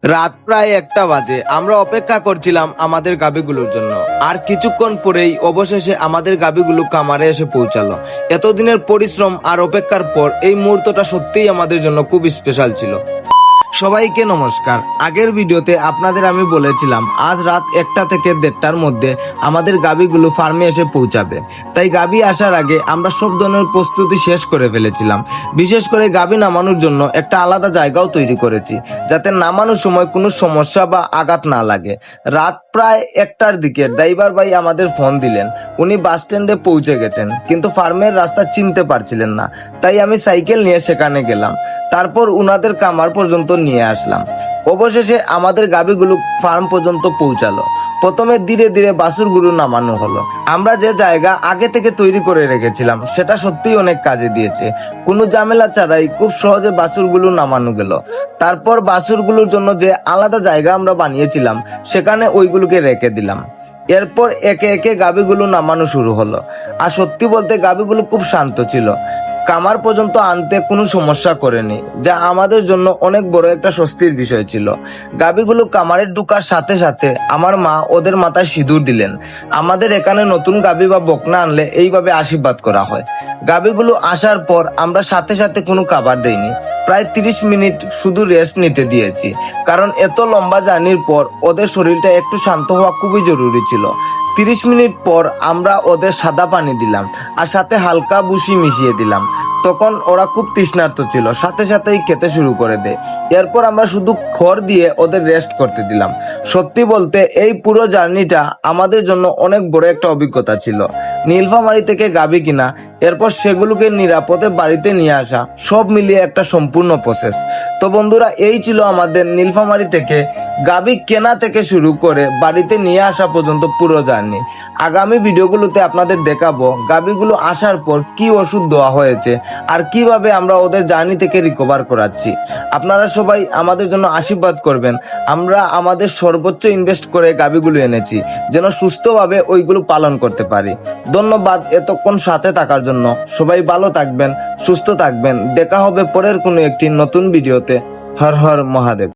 রাত প্রায় 1টা বাজে। আমরা অপেক্ষা করছিলাম আমাদের গাভীগুলোর জন্য। আর কিছুক্ষণ পরেই অবশেষে আমাদের গাভীগুলো খামারে এসে পৌঁছালো। এতদিনের পরিশ্রম আর অপেক্ষার পর এই মুহূর্তটা সত্যিই আমাদের জন্য খুব স্পেশাল ছিল। সবাইকে নমস্কার। আগের ভিডিওতে আপনাদের আমি বলেছিলাম আজ রাত 1টা থেকে 1:30টার মধ্যে আমাদের গাভীগুলো ফার্মে এসে পৌঁছাবে। তাই গাভী আসার আগে আমরা সব ধরনের প্রস্তুতি শেষ করে ফেলেছিলাম। বিশেষ করে গাভী নামানোর জন্য একটা আলাদা জায়গাও তৈরি করেছি, যাতে নামানোর সময় কোনো সমস্যা বা আঘাত না লাগে। রাত প্রায় 1টার দিকে ড্রাইভার ভাই আমাদের ফোন দিলেন। উনি বাস স্ট্যান্ডে পৌঁছে গেছেন, কিন্তু ফার্মের রাস্তা চিনতে পারছিলেন না। তাই আমি সাইকেল নিয়ে সেখানে গেলাম। তারপর উনাদের খামার পর্যন্ত নিয়ে আসলাম। অবশেষে আমাদের গাভীগুলো ফার্ম পর্যন্ত পৌঁছালো। প্রথমে ধীরে ধীরে বাছুরগুলো নামানো হলো। আমরা যে জায়গা আগে থেকে তৈরি করে রেখেছিলাম সেটা সত্যিই অনেক কাজে দিয়েছে। কোনো ঝামেলা ছাড়াই খুব সহজে বাছুরগুলো নামানো গেল। তারপর বাছুরগুলোর জন্য যে আলাদা জায়গা আমরা বানিয়েছিলাম সেখানে ওইগুলোকে রেখে দিলাম। এরপর একে একে গাভীগুলো নামানো শুরু হলো। আর সত্যি বলতে গাভীগুলো খুব শান্ত ছিল। কামার পর্যন্ত আনতে কোনো সমস্যা করেনি, যা আমাদের জন্য অনেক বড় একটা স্বস্তির বিষয় ছিল। গাভীগুলো কামারে ঢুকার সাথে সাথে আমার মা ওদের মাথায় সিঁদুর দিলেন। আমাদের এখানে নতুন গাভী বা বকনা আনলে এইভাবে আশীর্বাদ করা হয়। গাভীগুলো আসার পর আমরা সাথে সাথে কোনো খাবার দেইনি। প্রায় 30 মিনিট শুধু রেস্ট নিতে দিয়েছি, কারণ এত লম্বা জার্নির পর ওদের শরীরটা একটু শান্ত হওয়া খুবই জরুরি ছিল। 30 মিনিট পর আমরা ওদের সাদা পানি দিলাম আর সাথে হালকা ভুসি মিশিয়ে দিলাম। তখন ওরা খুব তৃষ্ণার্ত ছিল, সাথে সাথেই খেতে শুরু করে দেয়। এরপর আমরা শুধু খড় দিয়ে ওদের রেস্ট করতে দিলাম। সত্যি বলতে এই পুরো জার্নিটা আমাদের জন্য অনেক বড় একটা অভিজ্ঞতা ছিল। নীলফামারী থেকে গাভী কিনা, এরপর সেগুলোকে নিরাপদে বাড়িতে নিয়ে আসা, সব মিলিয়ে একটা সম্পূর্ণ প্রসেস। তো বন্ধুরা, এই ছিল আমাদের নীলফামারী থেকে গাভী কেনা থেকে শুরু করে বাড়িতে নিয়ে আসা পর্যন্ত পুরো জার্নি। আগামী ভিডিওগুলোতে আপনাদের দেখাবো গাভীগুলো আসার পর কি ওষুধ দেওয়া হয়েছে আর কিভাবে আমরা ওদের জার্নি থেকে রিকভার করাচ্ছি। আপনারা সবাই আমাদের জন্য আশীর্বাদ করবেন। আমরা আমাদের সর্বোচ্চ ইনভেস্ট করে গাভীগুলো এনেছি, যেন সুস্থভাবে ওইগুলো পালন করতে পারি। ধন্যবাদ এতক্ষণ সাথে থাকার জন্য। সবাই ভালো থাকবেন, সুস্থ থাকবেন। দেখা হবে পরের কোনো একটি নতুন ভিডিওতে। হর হর মহাদেব।